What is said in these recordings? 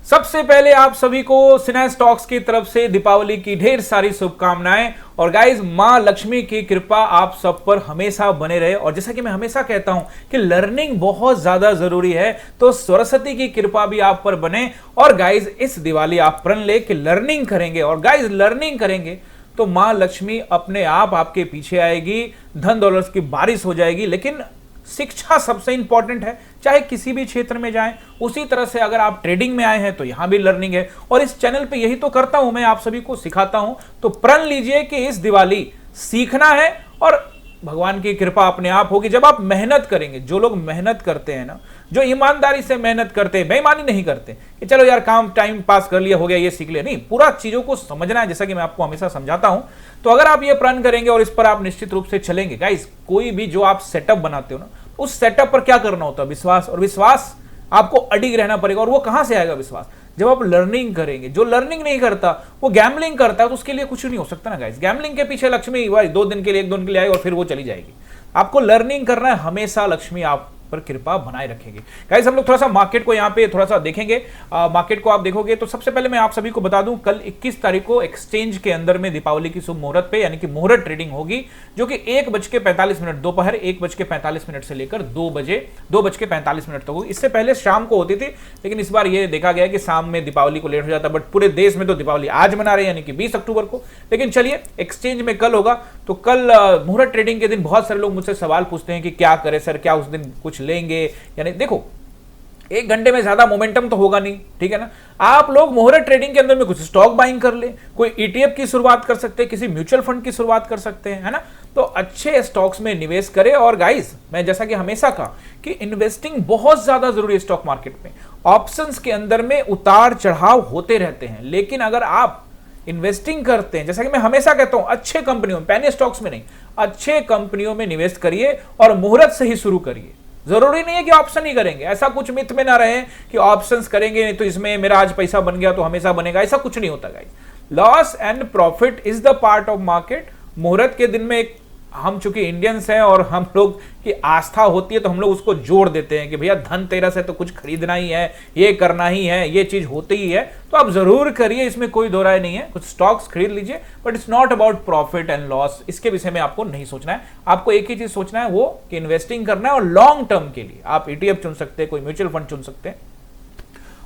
सबसे पहले आप सभी को सिन्हा स्टॉक्स की तरफ से दीपावली की ढेर सारी शुभकामनाएं। और गाइज, मां लक्ष्मी की कृपा आप सब पर हमेशा बने रहे। और जैसा कि मैं हमेशा कहता हूं कि लर्निंग बहुत ज्यादा जरूरी है, तो सरस्वती की कृपा भी आप पर बने। और गाइज, इस दिवाली आप प्रण ले कि लर्निंग करेंगे, और गाइज लर्निंग करेंगे तो मां लक्ष्मी अपने आप आपके पीछे आएगी, धन दौलत की बारिश हो जाएगी। लेकिन शिक्षा सबसे इंपॉर्टेंट है, चाहे किसी भी क्षेत्र में जाएं। उसी तरह से अगर आप ट्रेडिंग में आए हैं तो यहां भी लर्निंग है, और इस चैनल पे यही तो करता हूं, मैं आप सभी को सिखाता हूं। तो प्रण लीजिए कि इस दिवाली सीखना है, और भगवान की कृपा अपने आप होगी जब आप मेहनत करेंगे। जो लोग मेहनत करते हैं ना, जो ईमानदारी से मेहनत करते हैं, बेईमानी नहीं करते कि चलो यार काम टाइम पास कर लिया, हो गया, ये सीख लिया, नहीं, पूरा चीजों को समझना है, जैसा कि मैं आपको हमेशा समझाता हूं। तो अगर आप ये प्रण करेंगे और इस पर आप निश्चित रूप से चलेंगे, गाइस, कोई भी जो आप सेटअप बनाते हो ना, उस सेटअप पर क्या करना होता है? विश्वास। और विश्वास आपको अडिग रहना पड़ेगा। और वो कहां से आएगा विश्वास? जब आप लर्निंग करेंगे। जो लर्निंग नहीं करता वो गैम्बलिंग करता है, तो उसके लिए कुछ नहीं हो सकता ना गाइस। गैम्बलिंग के पीछे लक्ष्मी भाई 2 दिन के लिए, 1 दिन के लिए आई और फिर वो चली जाएगी। आपको लर्निंग करना है, हमेशा लक्ष्मी आप पर कृपा बनाए रखेगी। गाइस, हम लोग थोड़ा सा मार्केट को यहाँ पे थोड़ा सा देखेंगे। मार्केट को आप देखोगे तो सबसे पहले मैं आप सभी को बता दूं, कल 21 तारीख को एक्सचेंज के अंदर में दीपावली की शुभ मुहूर्त पे यानी कि मुहूर्त ट्रेडिंग होगी, जो कि 1:45 दोपहर 1:45 से लेकर 2:45 तक होगी। इससे पहले शाम को होती थी, लेकिन इस बार ये देखा गया कि शाम में दीपावली को लेट हो जाता है। बट पूरे देश में तो दीपावली आज मना रहे हैं, यानी कि 20 अक्टूबर को। लेकिन चलिए, एक्सचेंज में कल होगा। तो कल मुहूर्त ट्रेडिंग के दिन बहुत सारे लोग मुझसे सवाल पूछते हैं कि क्या करें सर, क्या उस दिन कुछ लेंगे? यानी देखो, 1 घंटे में ज्यादा मोमेंटम तो होगा नहीं, ठीक है ना। आप लोग मुहूर्त ट्रेडिंग के अंदर में कुछ स्टॉक बाइंग कर ले, कोई ईटीएफ की शुरुआत कर सकते हैं, किसी म्यूचुअल फंड की शुरुआत कर सकते हैं, है ना। तो अच्छे स्टॉक्स में निवेश करें। और गाइस, मैं जैसा कि हमेशा कहा कि इन्वेस्टिंग बहुत ज्यादा जरूरी है स्टॉक मार्केट में। ऑप्शंस के अंदर में उतार चढ़ाव होते रहते हैं, लेकिन अगर आप इन्वेस्टिंग करते हैं, जैसा कि मैं हमेशा कहता हूं, अच्छे कंपनियों में, पैने स्टॉक्स में नहीं, अच्छे कंपनियों में निवेश करिए और मुहूर्त से ही शुरू करिए। जरूरी नहीं है कि ऑप्शन ही करेंगे, ऐसा कुछ मिथ में ना रहे कि ऑप्शंस करेंगे नहीं तो इसमें मेरा आज पैसा बन गया तो हमेशा बनेगा, ऐसा कुछ नहीं होता guys. Loss and profit is the part of market. मुहूर्त के दिन में हम चूंकि इंडियंस हैं और हम लोग की आस्था होती है, तो हम लोग उसको जोड़ देते हैं कि भैया धनतेरस है तो कुछ खरीदना ही है, ये करना ही है, ये चीज होती ही है। तो आप जरूर करिए, इसमें कोई दो राय नहीं है। कुछ स्टॉक्स खरीद लीजिए, but it's not about profit and loss. इसके विषय में आपको नहीं सोचना है। आपको एक ही चीज सोचना है, वो कि इन्वेस्टिंग करना है, और लॉन्ग टर्म के लिए आप ईटीएफ चुन सकते हैं, कोई म्यूचुअल फंड चुन सकते हैं।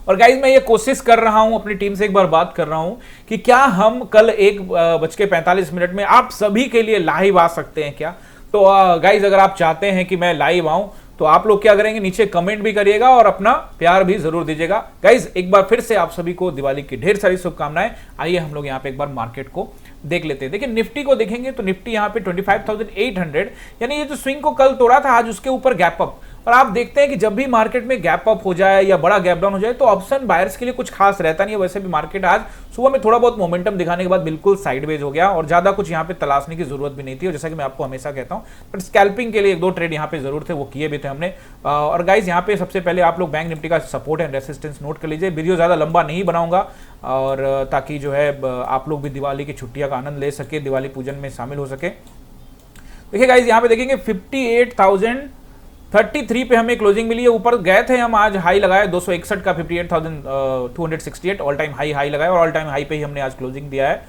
और गाइज, मैं ये कोशिश कर रहा हूं, अपनी टीम से एक बार बात कर रहा हूं कि क्या हम कल 1:45 में आप सभी के लिए लाइव आ सकते हैं क्या। तो गाइज, अगर आप चाहते हैं कि मैं लाइव आऊं तो आप लोग क्या करेंगे, नीचे कमेंट भी करिएगा और अपना प्यार भी जरूर दीजिएगा। गाइज, एक बार फिर से आप सभी को दिवाली की ढेर सारी शुभकामनाएं। आइए हम लोग यहाँ पे एक बार मार्केट को देख लेते हैं। देखिए, निफ्टी को देखेंगे तो निफ्टी यहाँ पे 25,800, यानी ये जो स्विंग को कल तोड़ा था, आज उसके ऊपर गैप अप। और आप देखते हैं कि जब भी मार्केट में गैप अप हो जाए या बड़ा गैप डाउन हो जाए तो ऑप्शन बायर्स के लिए कुछ खास रहता नहीं है। वैसे भी मार्केट आज सुबह में थोड़ा बहुत मोमेंटम दिखाने के बाद बिल्कुल साइडवेज हो गया, और ज्यादा कुछ यहाँ पे तलाशने की जरूरत भी नहीं थी। और जैसा कि मैं आपको हमेशा कहता हूँ, बट स्कैल्पिंग के लिए 1-2 ट्रेड यहाँ पे जरूर थे, वो किए भी थे हमने। और गाइज, यहाँ पे सबसे पहले आप लोग बैंक निफ्टी का सपोर्ट एंड रेसिस्टेंस नोट कर लीजिए। वीडियो ज्यादा लंबा नहीं बनाऊंगा, और ताकि जो है आप लोग भी दिवाली की छुट्टियां का आनंद ले सके, दिवाली पूजन में शामिल हो सके। देखिए गाइज, यहाँ पे देखेंगे 58,033 पे हमें क्लोजिंग मिली है। ऊपर गए थे हम, आज हाई लगाया 261 का, 58,268 ऑल टाइम हाई लगाया, और ऑल टाइम हाई पे ही हमने आज क्लोजिंग दिया है।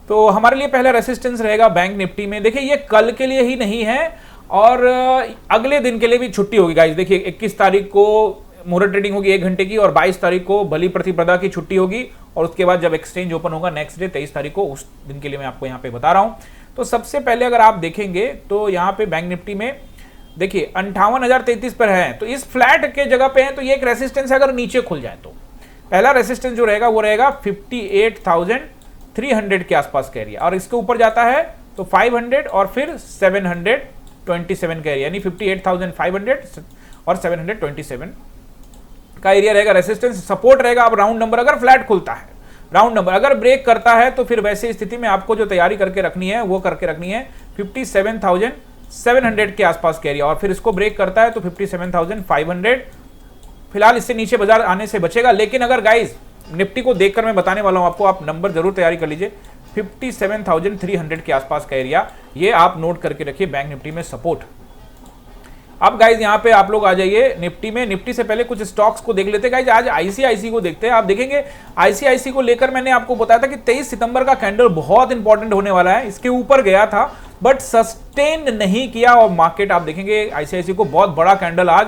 तो हमारे लिए पहला रेसिस्टेंस रहेगा बैंक निफ्टी में। देखिए, ये कल के लिए ही नहीं है, और अगले दिन के लिए भी छुट्टी होगी गाइज। देखिए, 21 तारीख को मुहूर्त ट्रेडिंग होगी 1 घंटे की, और 22 तारीख को बलि प्रतिपदा की छुट्टी होगी, और उसके बाद जब एक्सचेंज ओपन होगा नेक्स्ट डे 23 तारीख को, उस दिन के लिए मैं आपको यहाँ पे बता रहा हूँ। तो सबसे पहले अगर आप देखेंगे तो यहाँ पे बैंक निफ्टी में देखिए 58,033 पर है, तो इस फ्लैट के जगह पे है, तो ये एक रेसिस्टेंस है। अगर नीचे खुल जाए तो पहला रेसिस्टेंस जो रहेगा वो रहेगा 58,300 के आसपास का एरिया, और इसके ऊपर जाता है तो 500 और फिर 727 का एरिया, यानी 58,500 और 727 का एरिया रहेगा रेसिस्टेंस। सपोर्ट रहेगा, अब राउंड नंबर अगर फ्लैट खुलता है, राउंड नंबर अगर ब्रेक करता है तो फिर वैसे स्थिति में आपको जो तैयारी करके रखनी है वो करके रखनी है 57,700 के आसपास का एरिया, और फिर इसको ब्रेक करता है तो 57,500। फिलहाल इससे नीचे बाजार आने से बचेगा। लेकिन अगर गाइज निफ्टी को देखकर मैं बताने वाला हूं आपको, आप नंबर जरूर तैयारी कर लीजिए, 57,300 के आसपास का एरिया, ये आप नोट करके रखिए बैंक निफ्टी में सपोर्ट। अब गाइज यहाँ पे आप लोग आ जाइए निफ्टी में। निफ्टी से पहले कुछ स्टॉक्स को देख लेते हैं गाइज। आज आईसीआईसी को देखते हैं। आप देखेंगे आईसीआईसी को लेकर मैंने आपको बताया था कि 23 सितंबर का कैंडल बहुत इंपॉर्टेंट होने वाला है। इसके ऊपर गया था बट सस्टेन नहीं किया और मार्केट आप देखेंगे आईसीआईसी को बहुत बड़ा कैंडल आज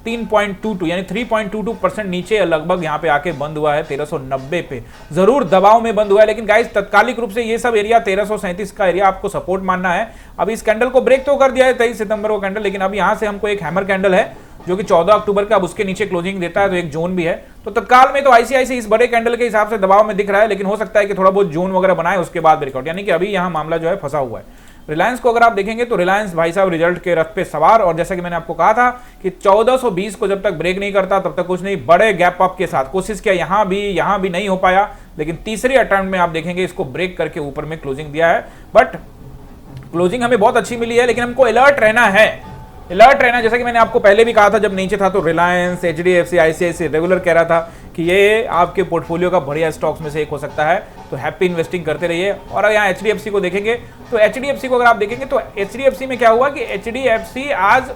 3.22 यानी 3.22% नीचे लगभग यहाँ पे आके बंद हुआ है 1390 पे। जरूर दबाव में बंद हुआ है लेकिन गाइस तात्कालिक रूप से ये सब एरिया 1337 का एरिया आपको सपोर्ट मानना है। अब इस कैंडल को ब्रेक तो कर दिया है 23 सितंबर को कैंडल, लेकिन अब यहाँ से हमको एक हैमर कैंडल है जो कि 14 अक्टूबर का, अब उसके नीचे क्लोजिंग देता है तो एक जोन भी है। तो तत्काल में तो आईसीआईसी इस बड़े कैंडल के हिसाब से दबाव में दिख रहा है, लेकिन हो सकता है कि थोड़ा बहुत जोन वगैरह बनाए उसके बाद ब्रेकआउट, यानी कि अभी यहाँ मामला जो है फंसा हुआ है। रिलायंस को अगर आप देखेंगे तो रिलायंस भाई साहब रिजल्ट के रथ पे सवार, और जैसा कि मैंने आपको कहा था कि 1420 को जब तक ब्रेक नहीं करता तब तक कुछ नहीं। बड़े गैप अप के साथ कोशिश किया, यहां भी नहीं हो पाया, लेकिन तीसरी अटेम्प्ट में आप देखेंगे इसको ब्रेक करके ऊपर में क्लोजिंग दिया है। बट क्लोजिंग हमें बहुत अच्छी मिली है, लेकिन हमको अलर्ट रहना है। अलर्ट रहना, जैसा कि मैंने आपको पहले भी कहा था जब नीचे था, तो रिलायंस, एचडीएफसी, आईसीआईसी रेगुलर कह रहा था कि ये आपके पोर्टफोलियो का बढ़िया स्टॉक्स में से एक हो सकता है, तो हैप्पी इन्वेस्टिंग करते रहिए। और यहाँ एचडीएफसी को देखेंगे तो एचडीएफसी को अगर आप देखेंगे तो एचडीएफसी में क्या हुआ कि एचडीएफसी आज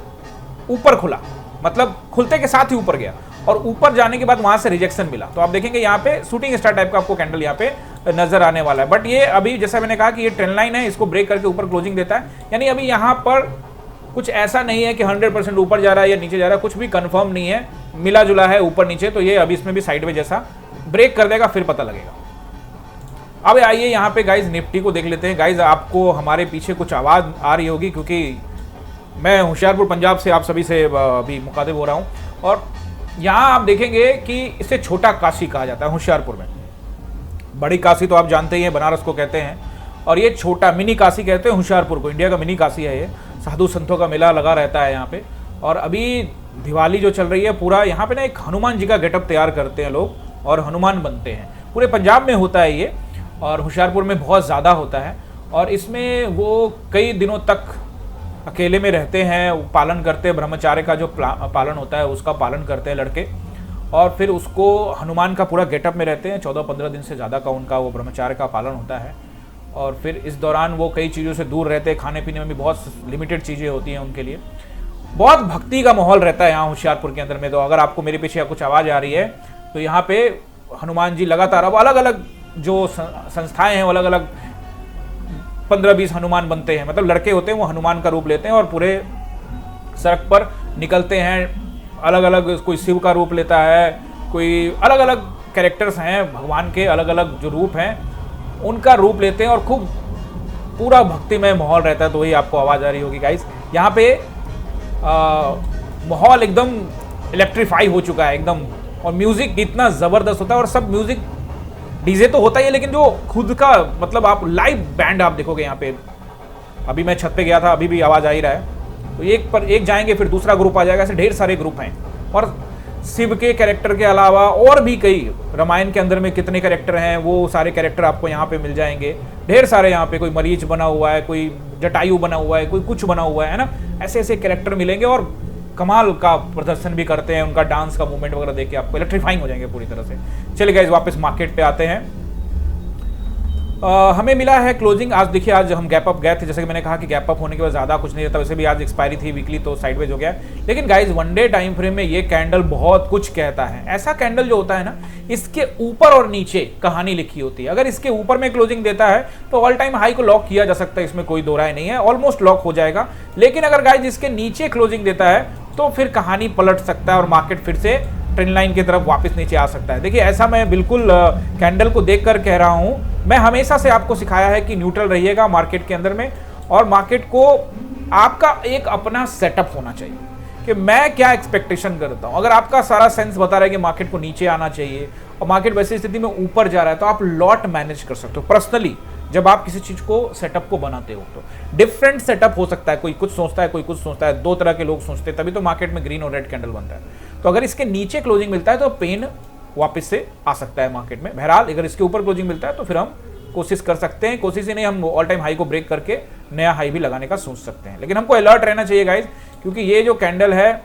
ऊपर खुला, मतलब खुलते के साथ ही ऊपर गया और ऊपर जाने के बाद वहां से रिजेक्शन मिला। तो आप देखेंगे यहाँ पे शूटिंग स्टार टाइप का आपको कैंडल यहाँ पे नजर आने वाला है। बट ये अभी जैसा मैंने कहा कि ये ट्रेंड लाइन है, इसको ब्रेक करके ऊपर क्लोजिंग देता है, यानी अभी यहाँ पर कुछ ऐसा नहीं है कि 100% ऊपर जा रहा है या नीचे जा रहा है, कुछ भी कंफर्म नहीं है, मिला जुला है ऊपर नीचे। तो ये अभी इसमें भी साइडवेज जैसा ब्रेक कर देगा, फिर पता लगेगा। अब आइए यहाँ पे गाइज निफ्टी को देख लेते हैं। गाइज आपको हमारे पीछे कुछ आवाज आ रही होगी क्योंकि मैं होशियारपुर पंजाब से आप सभी से अभी मुखातिब हो रहा हूँ, और यहाँ आप देखेंगे कि इसे छोटा काशी कहा जाता है होशियारपुर में। बड़ी काशी तो आप जानते ही हैं, बनारस को कहते हैं, और ये छोटा मिनी काशी कहते हैं होशियारपुर को। इंडिया का मिनी काशी है ये, साधु संतों का मेला लगा रहता है यहाँ पे। और अभी दिवाली जो चल रही है पूरा यहाँ पे ना एक हनुमान जी का गेटअप तैयार करते हैं लोग और हनुमान बनते हैं। पूरे पंजाब में होता है ये, और होशियारपुर में बहुत ज़्यादा होता है। और इसमें वो कई दिनों तक अकेले में रहते हैं, पालन करते हैं, ब्रह्मचार्य का जो पालन होता है उसका पालन करते हैं लड़के, और फिर उसको हनुमान का पूरा गेटअप में रहते हैं। 14-15 दिन से ज़्यादा का उनका वो ब्रह्मचार्य का पालन होता है। और फिर इस दौरान वो कई चीज़ों से दूर रहते हैं, खाने पीने में भी बहुत लिमिटेड चीज़ें होती हैं उनके लिए। बहुत भक्ति का माहौल रहता है यहाँ होशियारपुर के अंदर में। तो अगर आपको मेरे पीछे कुछ आवाज़ आ रही है तो यहाँ पे हनुमान जी लगातार, अब अलग अलग जो संस्थाएं हैं, अलग अलग 15-20 हनुमान बनते हैं, मतलब लड़के होते हैं वो हनुमान का रूप लेते हैं और पूरे सड़क पर निकलते हैं। अलग अलग, कोई शिव का रूप लेता है, कोई अलग अलग कैरेक्टर्स हैं भगवान के, अलग अलग जो रूप हैं उनका रूप लेते हैं और खूब पूरा भक्तिमय माहौल रहता है। तो वही आपको आवाज़ आ रही होगी गाइस। यहाँ पे माहौल एकदम इलेक्ट्रीफाई हो चुका है एकदम, और म्यूजिक इतना ज़बरदस्त होता है। और सब म्यूजिक डीजे तो होता ही है, लेकिन जो खुद का मतलब आप लाइव बैंड आप देखोगे यहाँ पे। अभी मैं छत पे गया था, अभी भी आवाज़ आ ही रहा है। तो एक पर एक जाएंगे फिर दूसरा ग्रुप आ जाएगा, ऐसे ढेर सारे ग्रुप हैं। और शिव के कैरेक्टर के अलावा और भी कई, रामायण के अंदर में कितने कैरेक्टर हैं वो सारे कैरेक्टर आपको यहाँ पे मिल जाएंगे, ढेर सारे। यहाँ पे कोई मरीच बना हुआ है, कोई जटायु बना हुआ है, कोई कुछ बना हुआ है ना, ऐसे ऐसे कैरेक्टर मिलेंगे और कमाल का प्रदर्शन भी करते हैं। उनका डांस का मूवमेंट वगैरह देख के आपको इलेक्ट्रीफाइंग हो जाएंगे पूरी तरह से। चलिए गाइस वापस मार्केट पे आते हैं। हमें मिला है क्लोजिंग। आज देखिए, आज हम गैप अप गए थे, जैसे कि मैंने कहा कि गैप अप होने के बाद ज़्यादा कुछ नहीं रहता। वैसे भी आज एक्सपायरी थी वीकली, तो साइडवेज हो गया। लेकिन guys one day time frame में ये कैंडल बहुत कुछ कहता है। ऐसा कैंडल जो होता है ना, इसके ऊपर और नीचे कहानी लिखी होती है। अगर इसके ऊपर में क्लोजिंग देता है तो ऑल टाइम हाई को लॉक किया जा सकता है, इसमें कोई दो राय नहीं है, ऑलमोस्ट लॉक हो जाएगा। लेकिन अगर गाइज इसके नीचे क्लोजिंग देता है तो फिर कहानी पलट सकता है और मार्केट फिर से ट्रेंड लाइन की तरफ वापस नीचे आ सकता है। देखिए, ऐसा मैं बिल्कुल कैंडल को देखकर कह रहा हूं। मैं हमेशा से आपको सिखाया है कि न्यूट्रल रहिएगा मार्केट के अंदर में, और मार्केट को आपका एक अपना सेटअप होना चाहिए कि मैं क्या एक्सपेक्टेशन करता हूं। अगर आपका सारा सेंस बता रहा है कि मार्केट को नीचे आना चाहिए और मार्केट वैसी स्थिति में ऊपर जा रहा है, तो आप लॉट मैनेज कर सकते हो पर्सनली। जब आप किसी चीज को सेटअप को बनाते हो तो डिफरेंट सेटअप हो सकता है, कोई कुछ सोचता है, कोई कुछ सोचता है, दो तरह के लोग सोचते हैं, तभी तो मार्केट में ग्रीन और रेड कैंडल बनता है। तो अगर इसके नीचे क्लोजिंग मिलता है तो पेन वापस से आ सकता है मार्केट में। बहरहाल अगर इसके ऊपर क्लोजिंग मिलता है तो फिर हम कोशिश कर सकते हैं, कोशिश ही नहीं, हम ऑल टाइम हाई को ब्रेक करके नया हाई भी लगाने का सोच सकते हैं। लेकिन हमको अलर्ट रहना चाहिए गाइज, क्योंकि ये जो कैंडल है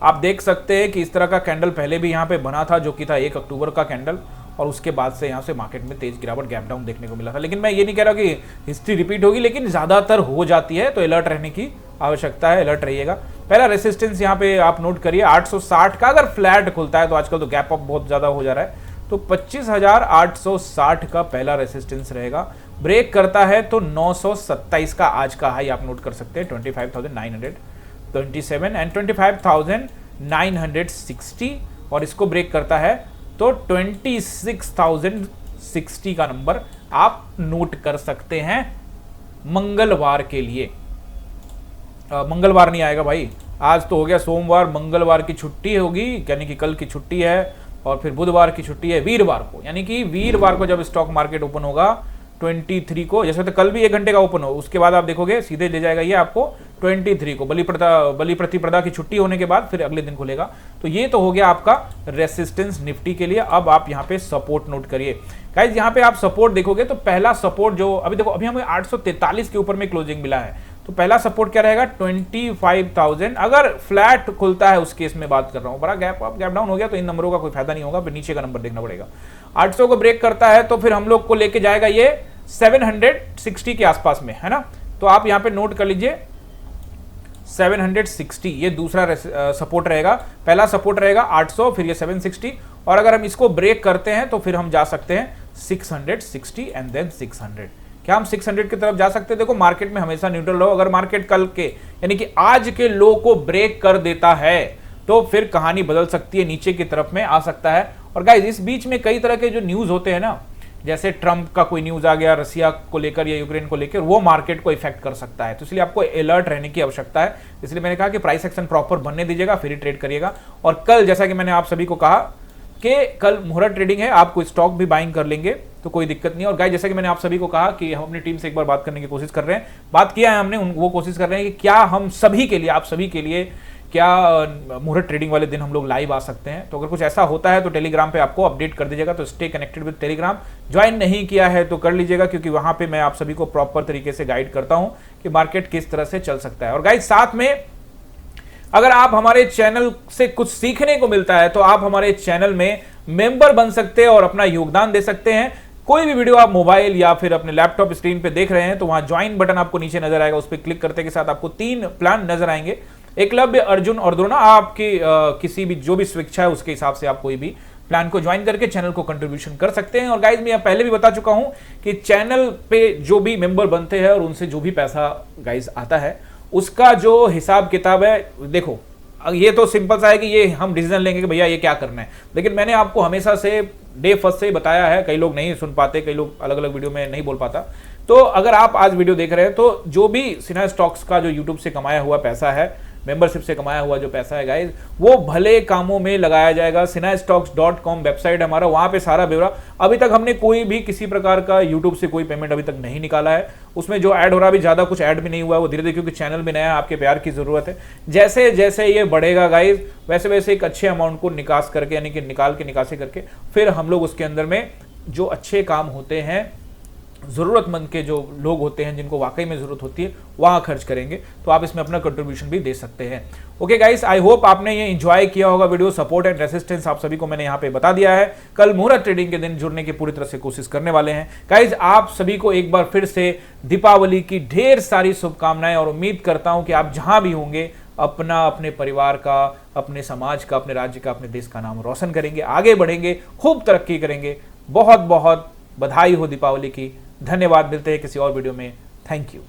आप देख सकते हैं कि इस तरह का कैंडल पहले भी यहाँ पे बना था, जो कि था 1 अक्टूबर का कैंडल, और उसके बाद से यहाँ से मार्केट में तेज गिरावट, गैप डाउन देखने को मिला था। लेकिन मैं ये नहीं कह रहा कि हिस्ट्री रिपीट होगी, लेकिन ज़्यादातर हो जाती है, तो अलर्ट रहने की आवश्यकता है, अलर्ट रहिएगा। पहला रेसिस्टेंस यहाँ पे आप नोट करिए 860 का, अगर फ्लैट खुलता है तो आजकल तो गैप अप बहुत ज़्यादा हो जा रहा है, तो 25,860 का पहला रेसिस्टेंस रहेगा। ब्रेक करता है तो 927 का आज का हाई आप नोट कर सकते हैं, 25,927 एंड 25,960, और इसको ब्रेक करता है तो 26,060 का नंबर आप नोट कर सकते हैं मंगलवार के लिए। मंगलवार नहीं आएगा भाई, आज तो हो गया सोमवार, मंगलवार की छुट्टी होगी, यानी कि कल की छुट्टी है, और फिर बुधवार की छुट्टी है, वीरवार को, यानी कि वीरवार को जब स्टॉक मार्केट ओपन होगा 23 को, जैसे तो कल भी 1 घंटे का ओपन हो, उसके बाद आप देखोगे सीधे ले जाएगा ये आपको 23 को, बलि प्रतिपदा की छुट्टी होने के बाद फिर अगले दिन खुलेगा। तो ये तो हो गया आपका रेसिस्टेंस निफ्टी के लिए। अब आप यहाँ पे सपोर्ट नोट करिए गाइज, यहाँ पे आप सपोर्ट देखोगे तो पहला सपोर्ट जो अभी देखो, अभी हमें 843 के ऊपर में क्लोजिंग मिला है, तो पहला सपोर्ट क्या रहेगा 25,000। अगर फ्लैट खुलता है उस केस में बात कर रहा हूं, बड़ा गैप अप गैप डाउन हो गया तो इन नंबरों का कोई फायदा नहीं होगा, फिर नीचे का नंबर देखना पड़ेगा। 800 को ब्रेक करता है तो फिर हम लोग को लेके जाएगा ये 760 के आसपास में, है ना। तो आप यहां पे नोट कर लीजिए 760, ये दूसरा सपोर्ट रहेगा। पहला सपोर्ट रहेगा 800, फिर ये 760, और अगर हम इसको ब्रेक करते हैं तो फिर हम जा सकते हैं 660 एंड देन 600। क्या हम 600 की तरफ जा सकते हैं? देखो मार्केट में हमेशा न्यूट्रल रहो, अगर मार्केट कल के यानी कि आज के लो को ब्रेक कर देता है तो फिर कहानी बदल सकती है, नीचे की तरफ में आ सकता है। और गाइस इस बीच में कई तरह के जो न्यूज होते हैं ना, जैसे ट्रंप का कोई न्यूज आ गया रसिया को लेकर या यूक्रेन को लेकर, वो मार्केट को इफेक्ट कर सकता है, तो इसलिए आपको अलर्ट रहने की आवश्यकता है। इसलिए मैंने कहा कि प्राइस एक्शन प्रॉपर बनने दीजिएगा, फिर ही ट्रेड करिएगा। और कल जैसा कि मैंने आप सभी को कहा कि कल मुहूर्त ट्रेडिंग है, आपको स्टॉक भी बाइंग कर लेंगे तो कोई दिक्कत नहीं। और गाइस जैसा कि मैंने आप सभी को कहा कि हम अपनी टीम से एक बार बात करने की कोशिश कर रहे हैं, बात किया है हमने, वो कोशिश कर रहे हैं कि क्या हम सभी के लिए, आप सभी के लिए क्या मुहूर्त ट्रेडिंग वाले दिन हम लोग लाइव आ सकते हैं। तो अगर कुछ ऐसा होता है तो टेलीग्राम पे आपको अपडेट कर दीजिएगा, तो stay connected with Telegram. Join नहीं किया है तो कर लीजिएगा, क्योंकि वहां पे मैं आप सभी को प्रॉपर तरीके से गाइड करता हूं कि मार्केट किस तरह से चल सकता है। और गाइस साथ में अगर आप हमारे चैनल से कुछ सीखने को मिलता है तो आप हमारे चैनल में मेंबर बन सकते हैं और अपना योगदान दे सकते हैं। कोई भी वीडियो आप मोबाइल या फिर अपने लैपटॉप स्क्रीन पे देख रहे हैं तो वहां ज्वाइन बटन आपको नीचे नजर आएगा, उस पर क्लिक करते के साथ आपको 3 प्लान नजर आएंगे, एकलव्य, अर्जुन और द्रोणा। आपकी किसी भी जो भी स्वेच्छा है उसके हिसाब से आप कोई भी प्लान को ज्वाइन करके चैनल को कंट्रीब्यूशन कर सकते हैं। और गाइज मैं पहले भी बता चुका हूं कि चैनल पे जो भी मेंबर बनते हैं और उनसे जो भी पैसा गाइज आता है उसका जो हिसाब किताब है, देखो ये तो सिंपल सा है कि ये हम डिसीजन लेंगे कि भैया ये क्या करना है, लेकिन मैंने आपको हमेशा से डे फर्स्ट से ही बताया है। कई लोग नहीं सुन पाते, कई लोग अलग अलग वीडियो में नहीं बोल पाता। तो अगर आप आज वीडियो देख रहे हैं तो जो भी सिन्हा स्टॉक्स का जो यूट्यूब से कमाया हुआ पैसा है, मेंबरशिप से कमाया हुआ जो पैसा है गाइज, वो भले कामों में लगाया जाएगा। sinhastocks.com वेबसाइट हमारा, वहां पे सारा ब्यौरा। अभी तक हमने कोई भी किसी प्रकार का यूट्यूब से कोई पेमेंट अभी तक नहीं निकाला है। उसमें जो ऐड हो रहा, भी ज्यादा कुछ ऐड भी नहीं हुआ है, वो धीरे धीरे, क्योंकि चैनल भी नया है, आपके प्यार की जरूरत है। जैसे जैसे ये बढ़ेगा गाइज, वैसे वैसे एक अच्छे अमाउंट को निकास करके, यानी कि निकाल के निकासी करके, फिर हम लोग उसके अंदर में जो अच्छे काम होते हैं, जरूरतमंद के जो लोग होते हैं जिनको वाकई में जरूरत होती है, वहां खर्च करेंगे। तो आप इसमें अपना कंट्रीब्यूशन भी दे सकते हैं। ओके गाइस, आई होप आपने ये एंजॉय किया होगा वीडियो। सपोर्ट एंड रेसिस्टेंस आप सभी को मैंने यहाँ पे बता दिया है। कल मुहूर्त ट्रेडिंग के दिन जुड़ने की पूरी तरह से कोशिश करने वाले हैं। गाइस आप सभी को एक बार फिर से दीपावली की ढेर सारी शुभकामनाएं, और उम्मीद करता हूं कि आप जहां भी होंगे अपना, अपने परिवार का, अपने समाज का, अपने राज्य का, अपने देश का नाम रोशन करेंगे, आगे बढ़ेंगे, खूब तरक्की करेंगे। बहुत बहुत बधाई हो दीपावली की। धन्यवाद, मिलते हैं किसी और वीडियो में। Thank you.